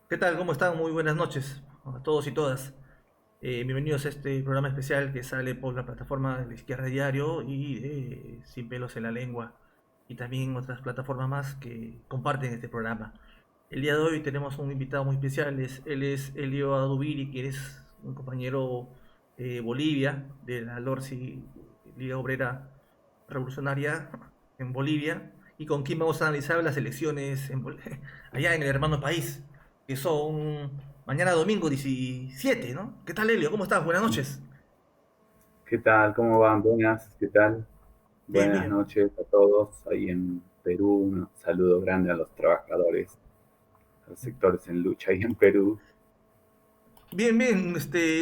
¿Qué tal? ¿Cómo están? Muy buenas noches a todos y todas. Bienvenidos a este programa especial que sale por la plataforma de la Izquierda Diario y Sin Pelos en la Lengua y también otras plataformas más que comparten este programa. El día de hoy tenemos un invitado muy especial, él es Elio Adubiri, que es un compañero Bolivia de la LORSI, Liga Obrera Revolucionaria en Bolivia, y con quien vamos a analizar las elecciones allá en el hermano país que son mañana domingo 17, ¿no? ¿Qué tal, Helio? ¿Cómo estás? Buenas noches. ¿Qué tal? ¿Cómo van? Buenas, ¿qué tal? Bien, Buenas bien. noches a todos ahí en Perú. Un saludo grande a los trabajadores, a los sectores en lucha ahí en Perú. Bien, bien.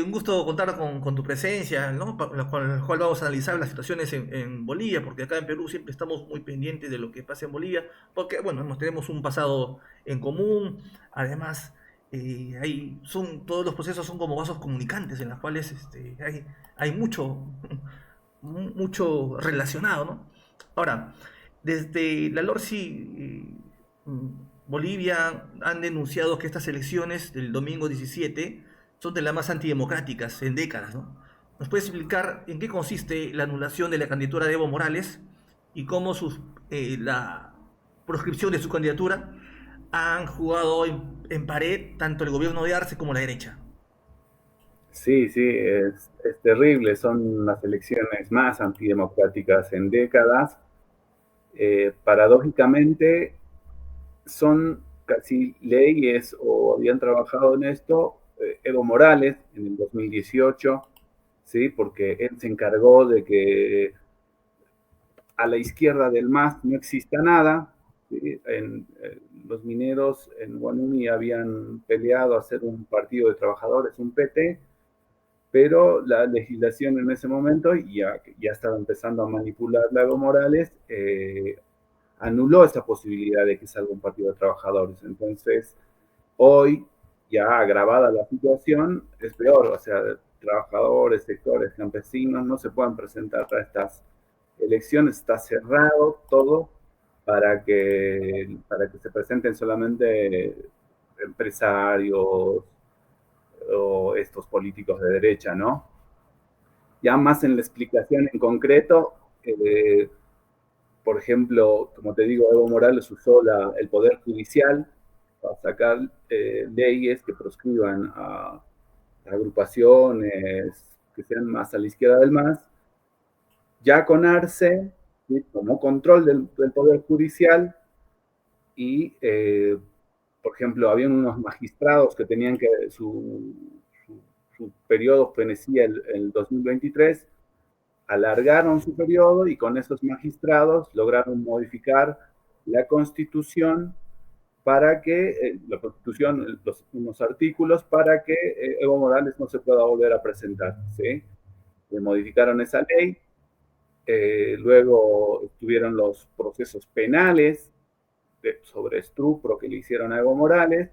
Un gusto contar con tu presencia, ¿no? Con el cual vamos a analizar las situaciones en Bolivia, porque acá en Perú siempre estamos muy pendientes de lo que pasa en Bolivia, porque, bueno, tenemos un pasado en común. Además, todos los procesos son como vasos comunicantes en los cuales hay mucho relacionado, ¿no? Ahora, desde la LORSI, Bolivia han denunciado que estas elecciones del domingo 17 son de las más antidemocráticas en décadas, ¿no? ¿Nos puedes explicar en qué consiste la anulación de la candidatura de Evo Morales y cómo la proscripción de su candidatura han jugado en pared tanto el gobierno de Arce como la derecha? Sí, sí, es terrible. Son las elecciones más antidemocráticas en décadas. Paradójicamente, son casi leyes o habían trabajado en esto Evo Morales en el 2018, ¿sí? Porque él se encargó de que a la izquierda del MAS no exista nada. ¿Sí? Los mineros en Guanuni habían peleado a hacer un partido de trabajadores, un PT, pero la legislación en ese momento, ya estaba empezando a manipular Lago Morales, anuló esa posibilidad de que salga un partido de trabajadores. Entonces, hoy, ya agravada la situación, es peor, o sea, trabajadores, sectores, campesinos no se pueden presentar a estas elecciones, está cerrado todo para que se presenten solamente empresarios o estos políticos de derecha, ¿no? Ya más en la explicación en concreto, por ejemplo, como te digo, Evo Morales usó el poder judicial para sacar leyes que proscriban a agrupaciones que sean más a la izquierda del MAS. Ya con Arce, ¿sí? Tomó control del Poder Judicial y, por ejemplo, habían unos magistrados que tenían que, su periodo fenecía el 2023, alargaron su periodo y con esos magistrados lograron modificar la Constitución para que, la Constitución, unos artículos para que Evo Morales no se pueda volver a presentar, ¿sí? Le modificaron esa ley. Luego estuvieron los procesos penales sobre estupro que le hicieron a Evo Morales,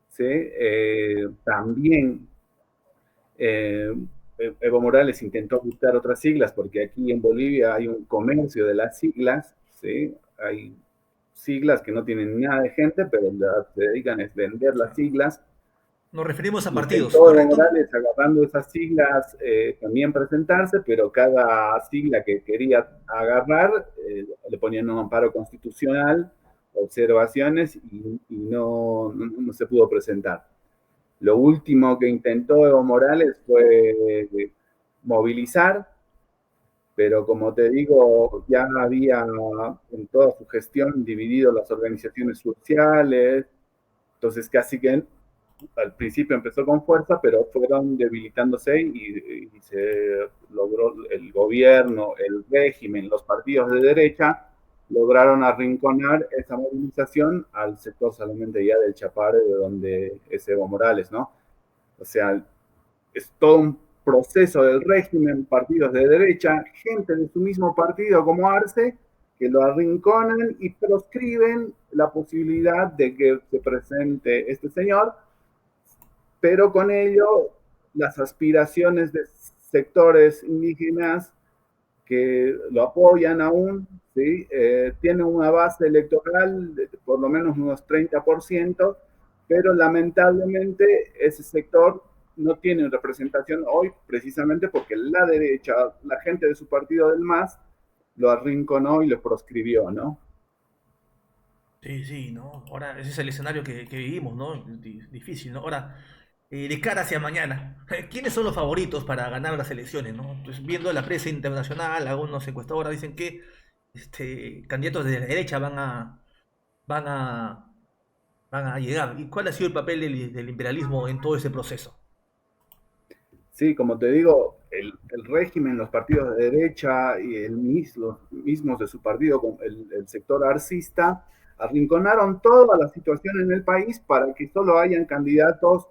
¿sí? También eh, Evo Morales intentó buscar otras siglas porque aquí en Bolivia hay un comercio de las siglas, ¿sí? Hay siglas que no tienen nada de gente, pero se dedican a vender las Claro. siglas. Nos referimos a partidos, Intentó Evo ¿correcto? Morales agarrando esas siglas también presentarse, pero cada sigla que quería agarrar le ponían un amparo constitucional, observaciones y no se pudo presentar. Lo último que intentó Evo Morales fue movilizar, pero como te digo, ya había en toda su gestión dividido las organizaciones sociales, entonces casi que al principio empezó con fuerza, pero fueron debilitándose y se logró el gobierno, el régimen, los partidos de derecha lograron arrinconar esa movilización al sector solamente ya del Chapare, de donde es Evo Morales, ¿no? O sea, es todo un proceso del régimen, partidos de derecha, gente de su mismo partido como Arce, que lo arrinconan y proscriben la posibilidad de que se presente este señor, pero con ello las aspiraciones de sectores indígenas que lo apoyan aún, ¿sí? Tienen una base electoral de por lo menos unos 30%, pero lamentablemente ese sector no tiene representación hoy precisamente porque la derecha, la gente de su partido del MAS, lo arrinconó y lo proscribió, ¿no? Sí, sí, ¿no? Ahora, ese es el escenario que vivimos, ¿no? Difícil, ¿no? Ahora, de cara hacia mañana, ¿quiénes son los favoritos para ganar las elecciones, ¿no? Pues viendo la prensa internacional, algunos encuestadores dicen que candidatos de la derecha van a, van a llegar. ¿Y cuál ha sido el papel del imperialismo en todo ese proceso? Sí, como te digo, el régimen, los partidos de derecha y los mismos de su partido, el sector arcista, arrinconaron toda la situación en el país para que solo hayan candidatos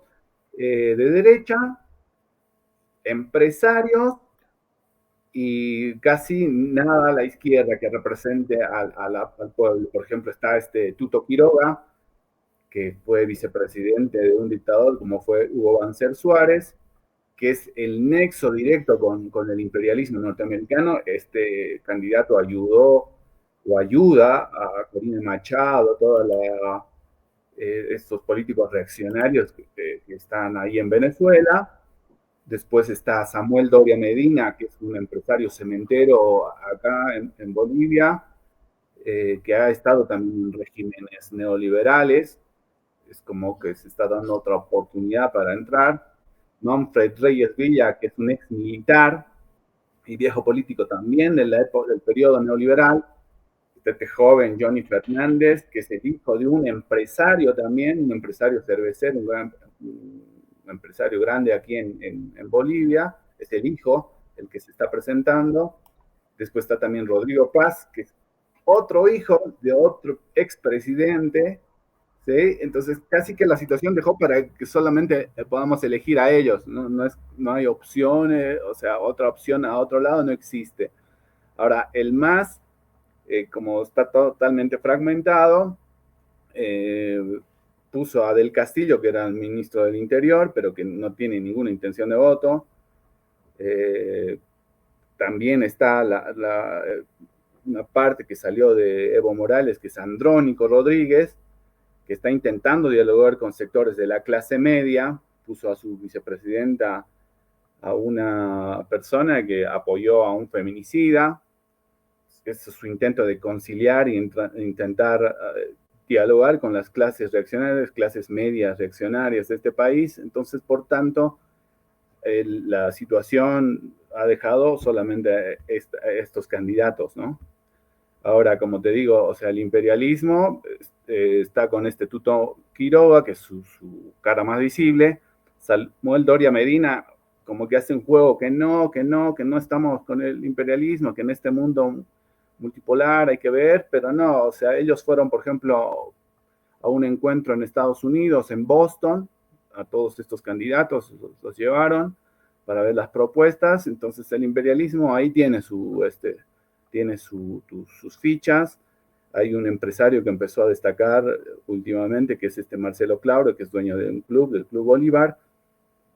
de derecha, empresarios y casi nada a la izquierda que represente al pueblo. Por ejemplo, está Tuto Quiroga, que fue vicepresidente de un dictador como fue Hugo Banzer Suárez, que es el nexo directo con el imperialismo norteamericano. Este candidato ayudó o ayuda a Corina Machado, estos políticos reaccionarios que están ahí en Venezuela. Después está Samuel Doria Medina, que es un empresario cementero acá en Bolivia, que ha estado también en regímenes neoliberales. Es como que se está dando otra oportunidad para entrar. Manfred Reyes Villa, que es un ex militar y viejo político también de la época del periodo neoliberal. Este joven Johnny Fernández, que es el hijo de un empresario también, un empresario cervecero, un empresario grande aquí en Bolivia, es el hijo, el que se está presentando. Después está también Rodrigo Paz, que es otro hijo de otro expresidente, ¿sí? Entonces, casi que la situación dejó para que solamente podamos elegir a ellos, no hay opciones, o sea, otra opción a otro lado no existe. Ahora, el MAS, como está totalmente fragmentado, eh, puso a Del Castillo, que era el ministro del Interior, pero que no tiene ninguna intención de voto. Eh, También está una parte que salió de Evo Morales, que es Andrónico Rodríguez, que está intentando dialogar con sectores de la clase media. Puso a su vicepresidenta a una persona que apoyó a un feminicida. Ese es su intento de conciliar y intentar dialogar con las clases reaccionarias, clases medias reaccionarias de este país. Entonces, por tanto, la situación ha dejado solamente estos candidatos, ¿no? Ahora, como te digo, o sea, el imperialismo está con este Tuto Quiroga, que es su cara más visible. Samuel Doria Medina, como que hace un juego que no estamos con el imperialismo, que en este mundo multipolar hay que ver, pero no, o sea, ellos fueron, por ejemplo, a un encuentro en Estados Unidos, en Boston, a todos estos candidatos los llevaron para ver las propuestas. Entonces el imperialismo ahí tiene sus fichas. Hay un empresario que empezó a destacar últimamente, que es Marcelo Claure, que es dueño de un club, del Club Bolívar,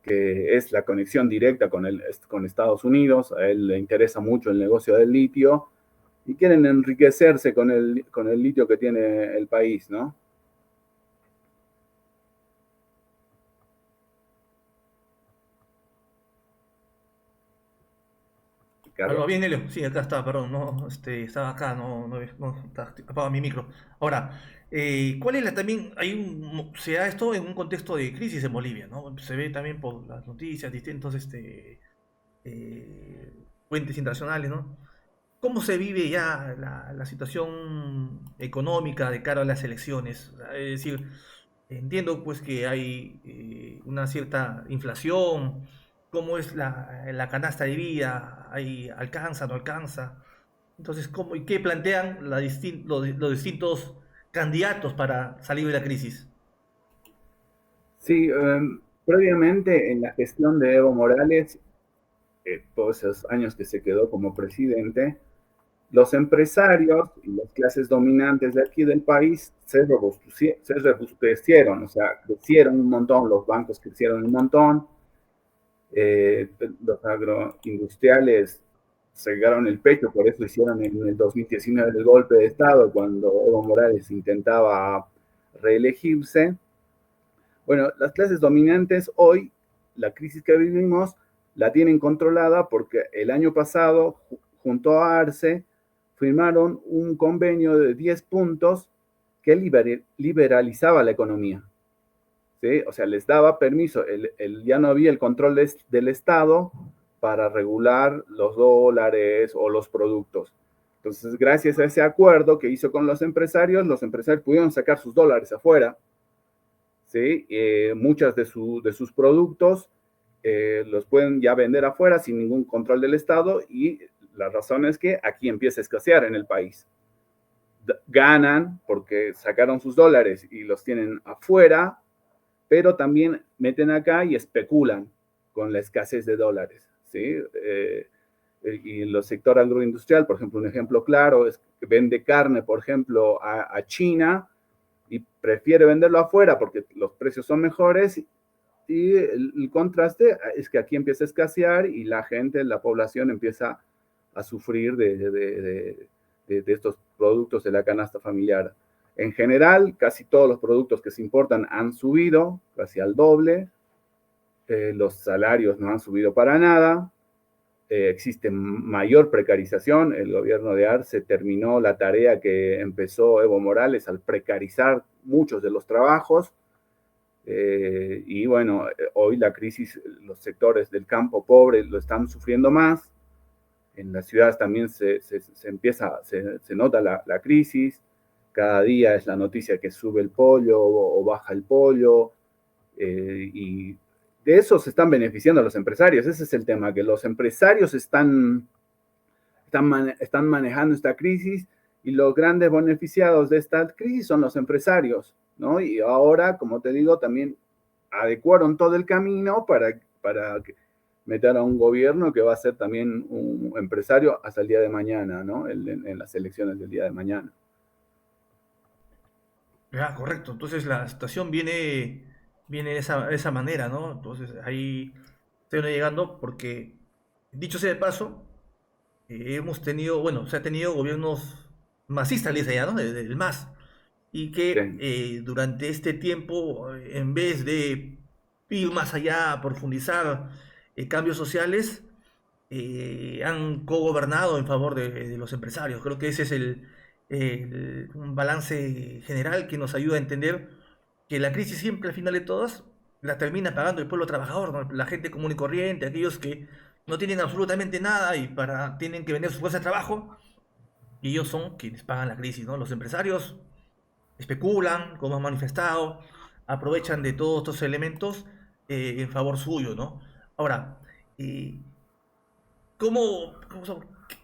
que es la conexión directa con Estados Unidos. A él le interesa mucho el negocio del litio y quieren enriquecerse con el litio que tiene el país, ¿no? Algo Carlos. bien, Helio. Sí, acá está, perdón, no, estaba acá, estaba apagado mi micro. Ahora, ¿cuál es la también? Se da esto en un contexto de crisis en Bolivia, ¿no? Se ve también por las noticias, distintos fuentes internacionales, ¿no? ¿Cómo se vive ya la situación económica de cara a las elecciones? O sea, es decir, entiendo pues que hay una cierta inflación, cómo es la canasta de vida, alcanza, no alcanza. Entonces, ¿cómo y qué plantean los distintos candidatos para salir de la crisis? Sí, previamente en la gestión de Evo Morales, todos esos años que se quedó como presidente, los empresarios y las clases dominantes de aquí del país se robustecieron, o sea, crecieron un montón, los bancos crecieron un montón, los agroindustriales se llegaron el pecho, por eso hicieron en el 2019 el golpe de Estado, cuando Evo Morales intentaba reelegirse. Bueno, las clases dominantes hoy, la crisis que vivimos, la tienen controlada porque el año pasado, junto a ARCE, firmaron un convenio de 10 puntos que liberalizaba la economía. ¿Sí? O sea, les daba permiso, ya no había el control del Estado para regular los dólares o los productos. Entonces, gracias a ese acuerdo que hizo con los empresarios pudieron sacar sus dólares afuera. ¿Sí? Muchos de sus productos los pueden ya vender afuera sin ningún control del Estado y la razón es que aquí empieza a escasear en el país. Ganan porque sacaron sus dólares y los tienen afuera, pero también meten acá y especulan con la escasez de dólares. ¿Sí? Y en el sector agroindustrial, por ejemplo, un ejemplo claro es que vende carne, por ejemplo, a China y prefiere venderlo afuera porque los precios son mejores y el contraste es que aquí empieza a escasear y la gente, la población empieza a sufrir de estos productos de la canasta familiar. En general, casi todos los productos que se importan han subido, casi al doble. Los salarios no han subido para nada. Existe mayor precarización. El gobierno de Arce terminó la tarea que empezó Evo Morales al precarizar muchos de los trabajos. Y bueno, hoy la crisis, los sectores del campo pobre lo están sufriendo más. En las ciudades también se nota la crisis. Cada día es la noticia que sube el pollo o baja el pollo. Y de eso se están beneficiando los empresarios. Ese es el tema, que los empresarios están manejando esta crisis y los grandes beneficiados de esta crisis son los empresarios, ¿no? Y ahora, como te digo, también adecuaron todo el camino para meter a un gobierno que va a ser también un empresario hasta el día de mañana, ¿no? En las elecciones del día de mañana. Ah, correcto. Entonces la situación viene de esa manera, ¿no? Entonces ahí estoy llegando porque, dicho sea de paso, hemos tenido, bueno, se ha tenido gobiernos masistas, le dice ya, ¿no? Del MAS. Y que Sí, durante este tiempo, en vez de ir más allá, profundizar cambios sociales, han cogobernado en favor de los empresarios. Creo que ese es un balance general que nos ayuda a entender que la crisis siempre al final de todas la termina pagando el pueblo trabajador, ¿no? La gente común y corriente, aquellos que no tienen absolutamente nada y tienen que vender su fuerza de trabajo, y ellos son quienes pagan la crisis, ¿no? Los empresarios especulan, como han manifestado, aprovechan de todos estos elementos en favor suyo, ¿no? Ahora, eh,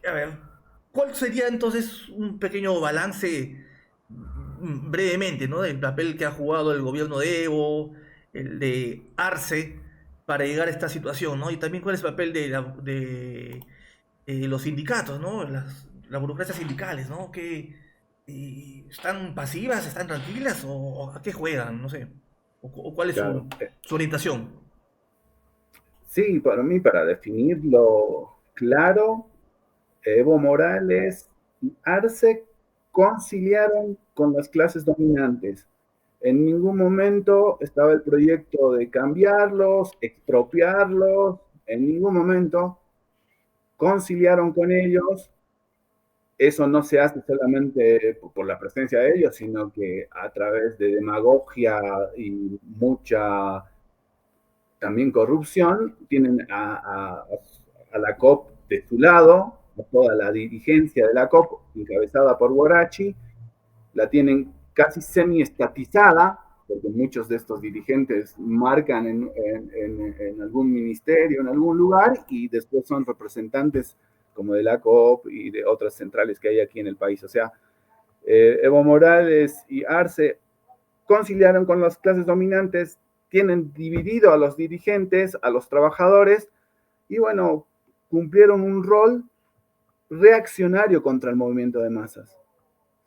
a ver, ¿cuál sería entonces un pequeño balance brevemente, ¿no? Del papel que ha jugado el gobierno de Evo, el de Arce, para llegar a esta situación, ¿no? Y también cuál es el papel de los sindicatos, ¿no? Las burocracias sindicales, ¿no? Que están pasivas, están tranquilas o a qué juegan, no sé. O cuál es claro. su orientación. Sí, para mí, para definirlo claro, Evo Morales y Arce conciliaron con las clases dominantes. En ningún momento estaba el proyecto de cambiarlos, expropiarlos, en ningún momento conciliaron con ellos. Eso no se hace solamente por la presencia de ellos, sino que a través de demagogia y mucha también corrupción, tienen a la COP de su lado, a toda la dirigencia de la COP, encabezada por Borachi, la tienen casi semi-estatizada, porque muchos de estos dirigentes marcan en algún ministerio, en algún lugar, y después son representantes como de la COP y de otras centrales que hay aquí en el país. O sea, Evo Morales y Arce conciliaron con las clases dominantes, tienen dividido a los dirigentes, a los trabajadores, y bueno, cumplieron un rol reaccionario contra el movimiento de masas.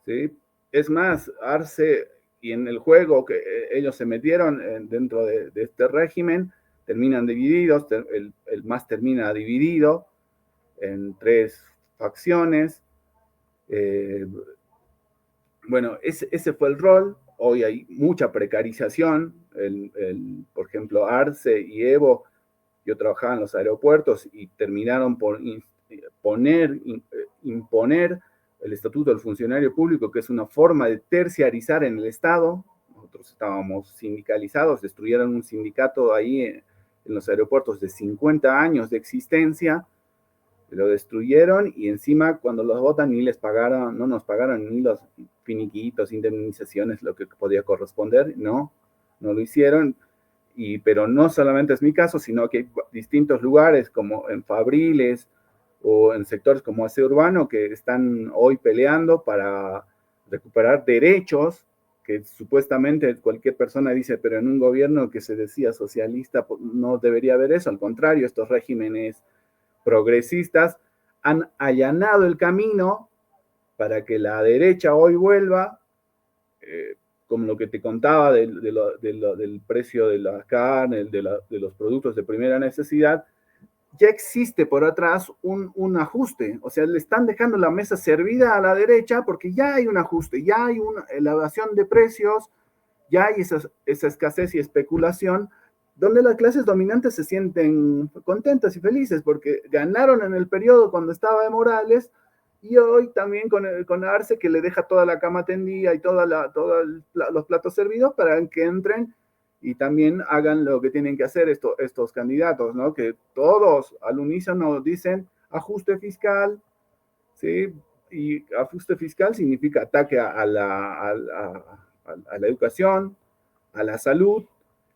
¿Sí? Es más, Arce y en el juego que ellos se metieron dentro de este régimen, terminan divididos, el MAS termina dividido en tres facciones. Eh, bueno, ese fue el rol. Hoy hay mucha precarización. por ejemplo, Arce y Evo. Yo trabajaba en los aeropuertos y terminaron por imponer el Estatuto del Funcionario Público, que es una forma de terciarizar en el Estado. Nosotros estábamos sindicalizados, destruyeron un sindicato ahí en los aeropuertos de 50 años de existencia, lo destruyeron y encima cuando los votan ni les pagaron, no nos pagaron ni los finiquitos, indemnizaciones, lo que podía corresponder, no lo hicieron. Pero no solamente es mi caso, sino que hay distintos lugares como en Fabriles o en sectores como Aseo Urbano que están hoy peleando para recuperar derechos que supuestamente cualquier persona dice, pero en un gobierno que se decía socialista no debería haber eso. Al contrario, estos regímenes progresistas han allanado el camino para que la derecha hoy vuelva, como lo que te contaba del precio de la carne, de los productos de primera necesidad. Ya existe por atrás un ajuste, o sea, le están dejando la mesa servida a la derecha porque ya hay un ajuste, ya hay una elevación de precios, ya hay esa escasez y especulación, donde las clases dominantes se sienten contentas y felices porque ganaron en el periodo cuando estaba de Morales y hoy también con Arce, que le deja toda la cama tendida y todos los platos servidos para que entren y también hagan lo que tienen que hacer estos candidatos, ¿no? Que todos al unísono dicen ajuste fiscal, ¿sí? Y ajuste fiscal significa ataque a la educación, a la salud,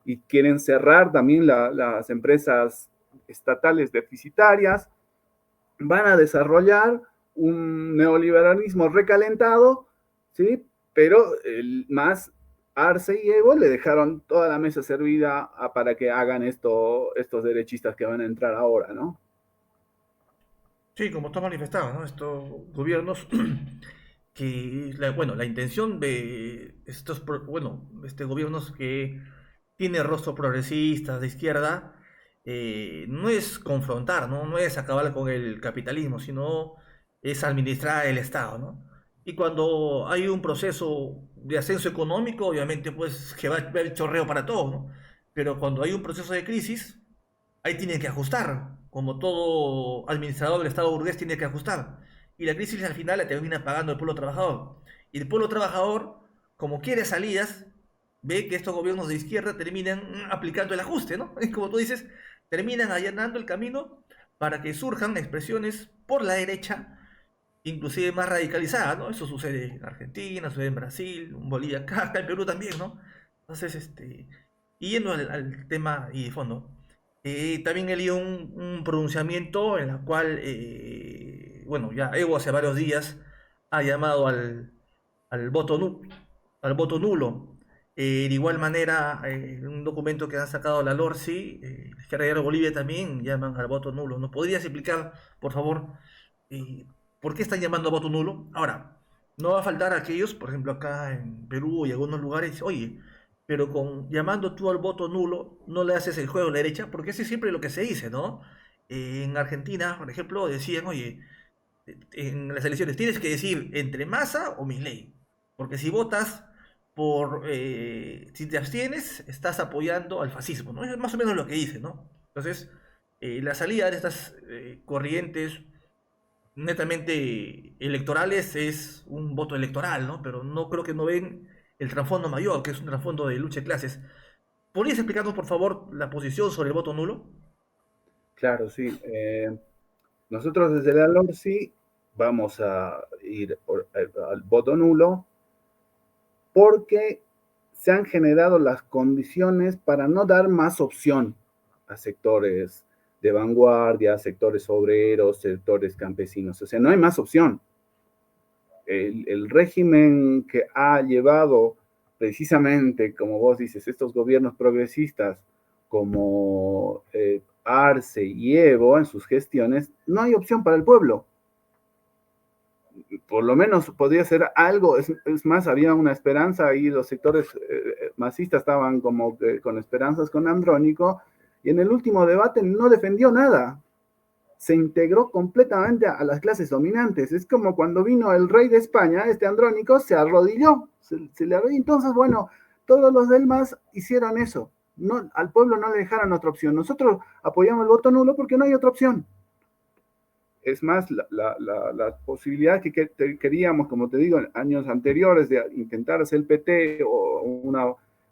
y quieren cerrar también las empresas estatales deficitarias. Van a desarrollar un neoliberalismo recalentado, ¿sí? Pero más Arce y Evo le dejaron toda la mesa servida para que hagan estos derechistas que van a entrar ahora, ¿no? Sí, como está manifestado, ¿no? Estos gobiernos que, bueno, la intención de gobiernos que tiene rostro progresista, de izquierda, no es confrontar, ¿no? No es acabar con el capitalismo, sino es administrar el Estado, ¿no? Y cuando hay un proceso de ascenso económico, obviamente, pues, que va a haber chorreo para todos, ¿no? Pero cuando hay un proceso de crisis, ahí tienen que ajustar, como todo administrador del Estado burgués tiene que ajustar. Y la crisis al final la termina pagando el pueblo trabajador. Y el pueblo trabajador, como quiere salidas, ve que estos gobiernos de izquierda terminan aplicando el ajuste, ¿no? Y como tú dices, terminan allanando el camino para que surjan expresiones por la derecha, inclusive más radicalizadas, ¿no? Eso sucede en Argentina, sucede en Brasil, en Bolivia, acá en Perú también, ¿no? Entonces, y yendo al tema y de fondo, también he leído un pronunciamiento en el cual, bueno, ya Evo hace varios días ha llamado al voto, al voto nulo. De igual manera, un documento que han sacado la LORSI, la Izquierda de Bolivia también llaman al voto nulo. ¿Nos podrías explicar, por favor, por qué están llamando a voto nulo? Ahora, no va a faltar aquellos, por ejemplo, acá en Perú y algunos lugares, oye, pero llamando tú al voto nulo, no le haces el juego a la derecha, porque ese es siempre lo que se dice, ¿no? En Argentina, por ejemplo, decían, oye, en las elecciones tienes que decir entre Massa o Milei, porque si votas si te abstienes, estás apoyando al fascismo, ¿no? Es más o menos lo que dice, ¿no? Entonces, la salida de estas corrientes netamente electorales es un voto electoral, ¿no? Pero no creo que no ven el trasfondo mayor, que es un trasfondo de lucha de clases. ¿Podrías explicarnos, por favor, la posición sobre el voto nulo? Claro, sí. Nosotros desde la LORSI vamos a ir al voto nulo porque se han generado las condiciones para no dar más opción a sectores de vanguardia, sectores obreros, sectores campesinos. O sea, no hay más opción. El régimen que ha llevado precisamente, como vos dices, estos gobiernos progresistas como Arce y Evo en sus gestiones, no hay opción para el pueblo. Por lo menos podría ser algo, es más, había una esperanza y los sectores masistas estaban como con esperanzas con Andrónico, y en el último debate no defendió nada, se integró completamente a las clases dominantes. Es como cuando vino el rey de España, Andrónico, se arrodilló, se le arrodilló. Entonces, bueno, Todos los del MAS hicieron eso. No, al pueblo no le dejaron otra opción. Nosotros apoyamos el voto nulo porque no hay otra opción. Es más, la posibilidad que queríamos, como te digo, en años anteriores de intentar hacer el PT o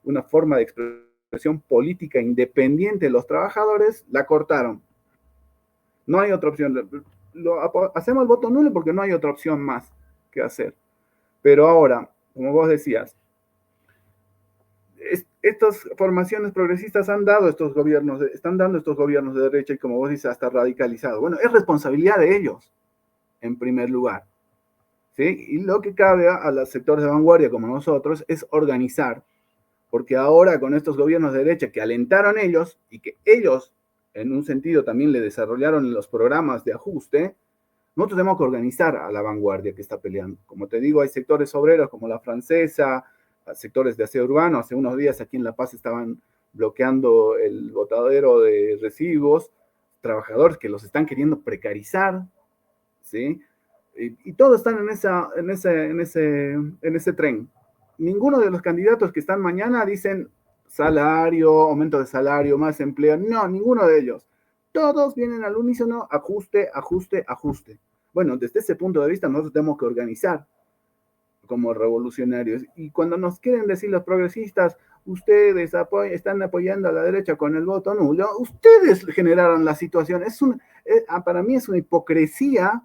una forma de expresión política independiente de los trabajadores, la cortaron. No hay otra opción. Hacemos el voto nulo porque no hay otra opción más que hacer. Pero ahora, como vos decías, estas formaciones progresistas han dado estos gobiernos, están dando estos gobiernos de derecha y como vos dices, hasta radicalizado. Bueno, es responsabilidad de ellos, en primer lugar. ¿Sí? Y lo que cabe a los sectores de vanguardia como nosotros es organizar, porque ahora con estos gobiernos de derecha que alentaron ellos y que ellos en un sentido también le desarrollaron los programas de ajuste, nosotros tenemos que organizar a la vanguardia que está peleando. Como te digo, hay sectores obreros como la francesa, sectores de aseo urbano. Hace unos días aquí en La Paz estaban bloqueando el botadero de residuos, trabajadores que los están queriendo precarizar, ¿sí? Y todos están en ese tren. Ninguno de los candidatos que están mañana dicen salario, aumento de salario, más empleo. No, ninguno de ellos. Todos vienen al unísono, ajuste, ajuste, ajuste. Bueno, desde ese punto de vista nosotros tenemos que organizar como revolucionarios. Y cuando nos quieren decir los progresistas, ustedes están apoyando a la derecha con el voto nulo, ustedes generaron la situación. Para mí es una hipocresía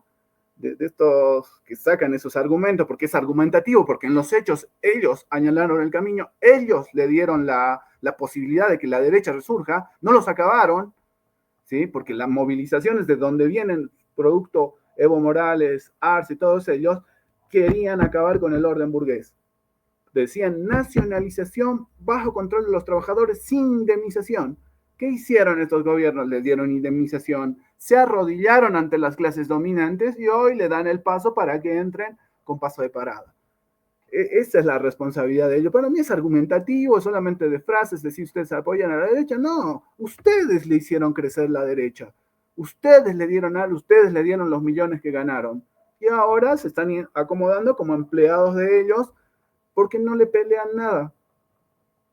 de estos que sacan esos argumentos, porque es argumentativo, porque en los hechos ellos añalaron el camino, ellos le dieron la posibilidad de que la derecha resurja, no los acabaron, ¿sí? Porque las movilizaciones de donde vienen, producto Evo Morales, Arce y todos ellos, querían acabar con el orden burgués. Decían nacionalización bajo control de los trabajadores sin indemnización. ¿Qué hicieron estos gobiernos? Les dieron indemnización, se arrodillaron ante las clases dominantes y hoy le dan el paso para que entren con paso de parada. Esa es la responsabilidad de ellos. Para mí es argumentativo, solamente de frases, decir ustedes apoyan a la derecha. No, ustedes le hicieron crecer la derecha. Ustedes le dieron algo, ustedes le dieron los millones que ganaron. Y ahora se están acomodando como empleados de ellos porque no le pelean nada.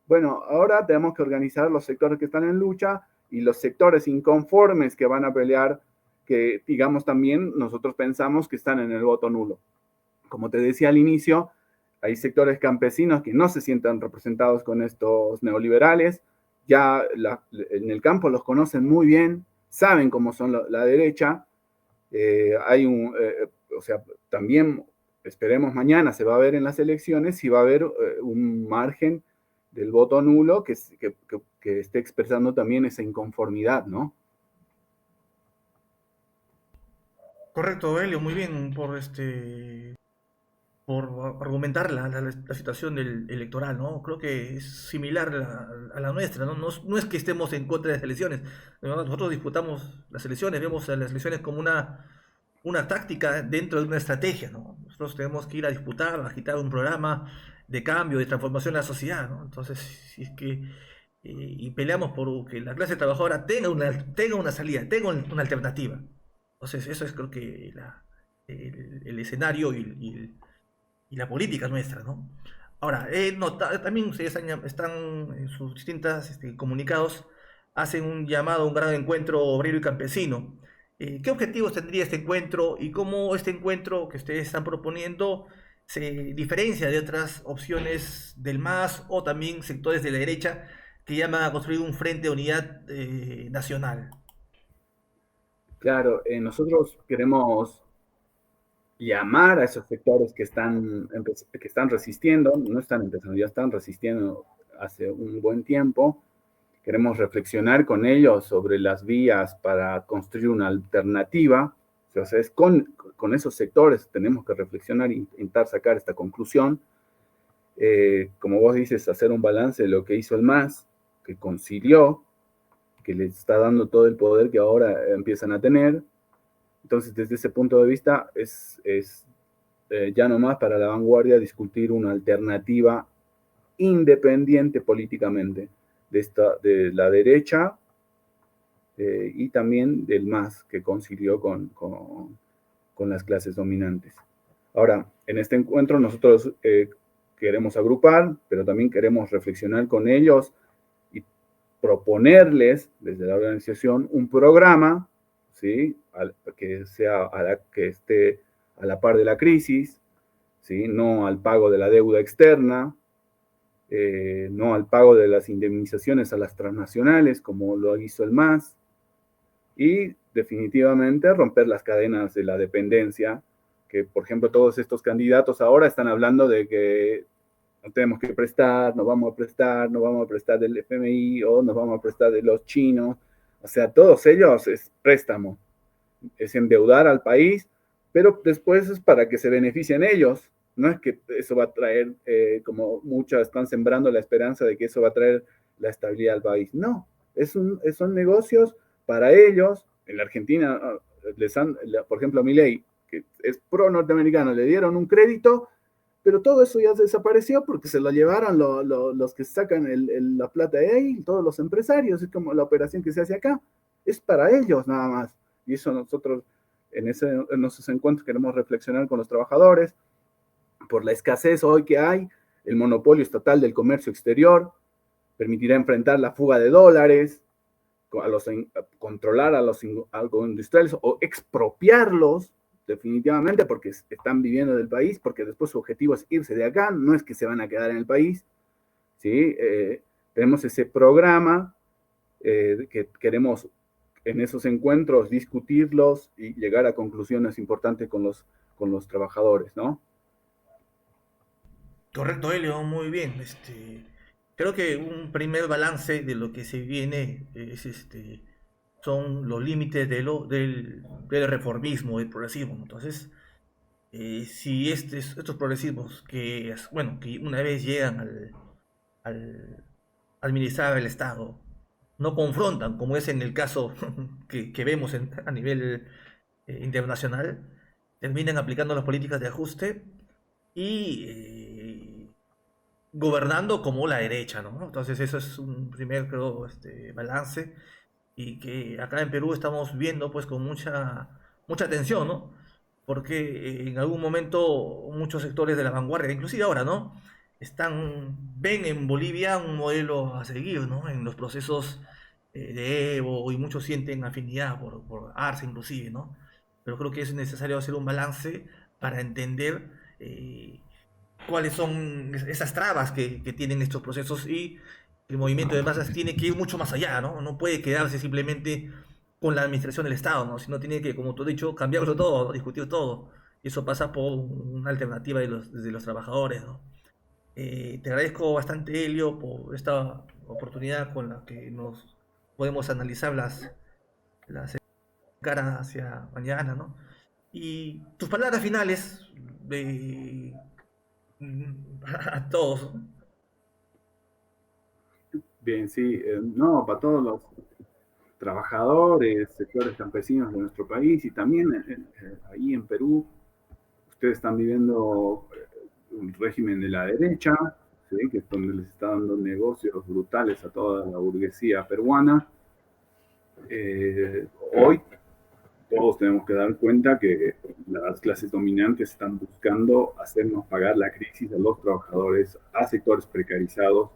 Bueno, ahora tenemos que organizar los sectores que están en lucha y los sectores inconformes que van a pelear, que digamos también nosotros pensamos que están en el voto nulo. Como te decía al inicio, hay sectores campesinos que no se sientan representados con estos neoliberales, ya en el campo los conocen muy bien, saben cómo son la derecha, o sea, también esperemos mañana se va a ver en las elecciones si va a haber un margen del voto nulo que esté expresando también esa inconformidad, ¿no? Correcto, Helio, muy bien por argumentar la situación del electoral, ¿no? Creo que es similar a la nuestra, ¿no? No es que estemos en contra de las elecciones, ¿no? Nosotros disputamos las elecciones, vemos a las elecciones como una táctica dentro de una estrategia, ¿no? Nosotros tenemos que ir a disputar, a agitar un programa de cambio, de transformación de la sociedad, ¿no? Entonces, si es que y peleamos por que la clase trabajadora tenga una salida, tenga una alternativa. Entonces, eso es creo que el escenario y la política nuestra, ¿no? Ahora, también ustedes están en sus distintos comunicados, hacen un llamado a un gran encuentro obrero y campesino. ¿Qué objetivos tendría este encuentro y cómo este encuentro que ustedes están proponiendo se diferencia de otras opciones del MAS o también sectores de la derecha que llaman a construir un frente de unidad nacional? Claro, nosotros queremos llamar a esos sectores que están resistiendo, no están empezando, ya están resistiendo hace un buen tiempo. Queremos reflexionar con ellos sobre las vías para construir una alternativa. O sea, con esos sectores tenemos que reflexionar e intentar sacar esta conclusión. Como vos dices, hacer un balance de lo que hizo el MAS, que concilió, que les está dando todo el poder que ahora empiezan a tener. Entonces, desde ese punto de vista, es ya nomás para la vanguardia discutir una alternativa independiente políticamente de la derecha y también del MAS que concilió con las clases dominantes. Ahora, en este encuentro nosotros queremos agrupar, pero también queremos reflexionar con ellos y proponerles desde la organización un programa, ¿sí? Que esté a la par de la crisis, ¿sí? No al pago de la deuda externa, no al pago de las indemnizaciones a las transnacionales, como lo hizo el MAS, y definitivamente romper las cadenas de la dependencia, que por ejemplo todos estos candidatos ahora están hablando de que no tenemos que prestar, no vamos a prestar del FMI o nos vamos a prestar de los chinos. O sea, todos ellos es préstamo, es endeudar al país, pero después es para que se beneficien ellos. No es que eso va a traer, como muchos están sembrando la esperanza de que eso va a traer la estabilidad al país. No, son negocios para ellos. En la Argentina, por ejemplo, a Milei, que es pro norteamericano, le dieron un crédito, pero todo eso ya desapareció porque se lo llevaron los que sacan la plata de ahí, todos los empresarios. Es como la operación que se hace acá, es para ellos nada más. Y eso nosotros en esos encuentros queremos reflexionar con los trabajadores por la escasez hoy que hay, el monopolio estatal del comercio exterior permitirá enfrentar la fuga de dólares, controlar a los agroindustriales o expropiarlos definitivamente porque están viviendo del país, porque después su objetivo es irse de acá, no es que se van a quedar en el país, ¿sí? Tenemos ese programa que queremos en esos encuentros discutirlos y llegar a conclusiones importantes con los trabajadores, ¿no? Correcto, Helio, muy bien. Creo que un primer balance de lo que se viene es son los límites del reformismo, del progresismo. Entonces, si estos progresismos bueno, que una vez llegan al administrar el Estado, no confrontan, como es en el caso que vemos a nivel internacional, terminan aplicando las políticas de ajuste y gobernando como la derecha, ¿no? Entonces eso es un primer, creo, balance y que acá en Perú estamos viendo pues con mucha atención, ¿no? Porque en algún momento muchos sectores de la vanguardia, inclusive ahora, ¿no? Ven en Bolivia un modelo a seguir, ¿no? En los procesos de Evo y muchos sienten afinidad por Arce inclusive, ¿no? Pero creo que es necesario hacer un balance para entender cuáles son esas trabas que tienen estos procesos y el movimiento de masas tiene que ir mucho más allá, ¿no? No puede quedarse simplemente con la administración del Estado, ¿no? Sino tiene que, como tú has dicho, cambiarlo todo, ¿no? Discutir todo. Y eso pasa por una alternativa de los trabajadores, ¿no? Te agradezco bastante, Helio, por esta oportunidad con la que nos podemos analizar las caras hacia mañana, ¿no? Y tus palabras finales a todos. Bien, sí, no, para todos los trabajadores, sectores campesinos de nuestro país y también ahí en Perú, ustedes están viviendo un régimen de la derecha, ¿sí? Que es donde les está dando negocios brutales a toda la burguesía peruana. Hoy todos tenemos que dar cuenta que las clases dominantes están buscando hacernos pagar la crisis a los trabajadores, a sectores precarizados.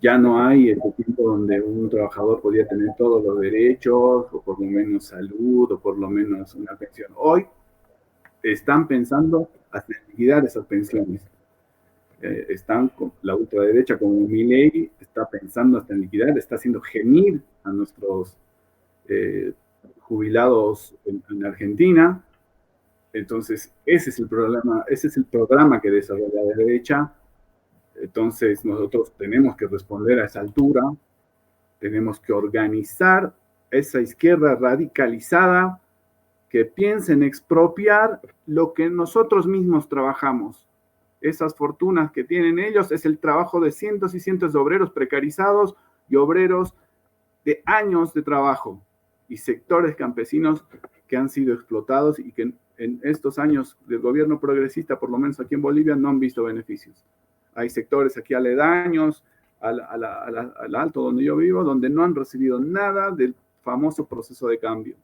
Ya no hay ese tiempo donde un trabajador podía tener todos los derechos, o por lo menos salud, o por lo menos una pensión. Hoy están pensando hasta en liquidar esas pensiones. La ultraderecha como Milei está pensando hasta en liquidar, está haciendo gemir a nuestros jubilados en Argentina. Entonces, ese es el problema, ese es el programa que desarrolla la derecha. Entonces, nosotros tenemos que responder a esa altura, tenemos que organizar esa izquierda radicalizada que piense en expropiar lo que nosotros mismos trabajamos. Esas fortunas que tienen ellos es el trabajo de cientos y cientos de obreros precarizados y obreros de años de trabajo y sectores campesinos que han sido explotados y que en estos años del gobierno progresista, por lo menos aquí en Bolivia, no han visto beneficios. Hay sectores aquí aledaños al alto donde yo vivo, donde no han recibido nada del famoso proceso de cambio.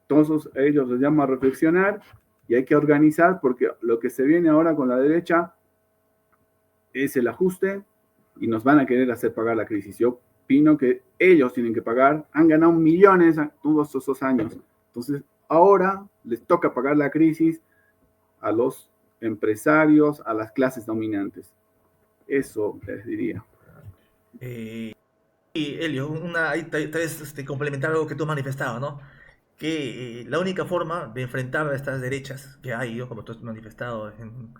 Entonces, ellos les llamo a reflexionar y hay que organizar porque lo que se viene ahora con la derecha es el ajuste y nos van a querer hacer pagar la crisis. Yo opino que ellos tienen que pagar, han ganado millones todos esos años. Entonces, ahora les toca pagar la crisis a los empresarios, a las clases dominantes. Eso les diría. Y Elio, ahí tal vez complementar algo que tú has manifestado, ¿no? Que la única forma de enfrentar a estas derechas que hay, ¿no? Como tú has manifestado en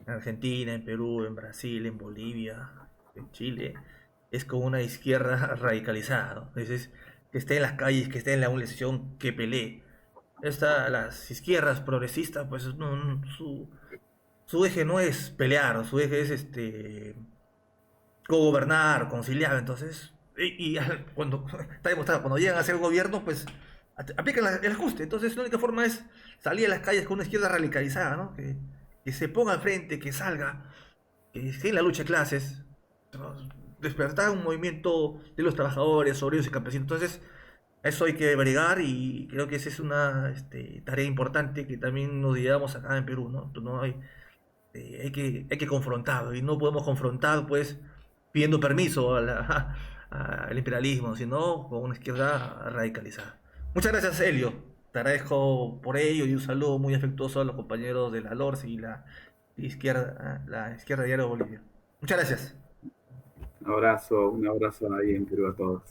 Argentina, en Perú, en Brasil, en Bolivia, en Chile, es con una izquierda radicalizada, ¿no? Es que esté en las calles, que esté en la movilización, que pelee. Las izquierdas progresistas, pues su eje no es pelear, su eje es gobernar, conciliar, entonces, cuando está demostrado, cuando llegan a ser gobierno, pues aplican el ajuste, entonces la única forma es salir a las calles con una izquierda radicalizada, ¿no? Que se ponga al frente, que salga, que esté en la lucha de clases, ¿no? Despertar un movimiento de los trabajadores, obreros y campesinos, entonces eso hay que bregar y creo que esa es una tarea importante que también nos llevamos acá en Perú, ¿no? No hay, hay que confrontarlo y no podemos confrontar pues pidiendo permiso al imperialismo, sino con una izquierda radicalizada. Muchas gracias, Helio. Te agradezco por ello y un saludo muy afectuoso a los compañeros de la LORS y la izquierda Diario de Bolivia. Muchas gracias. Un abrazo ahí en Perú a todos.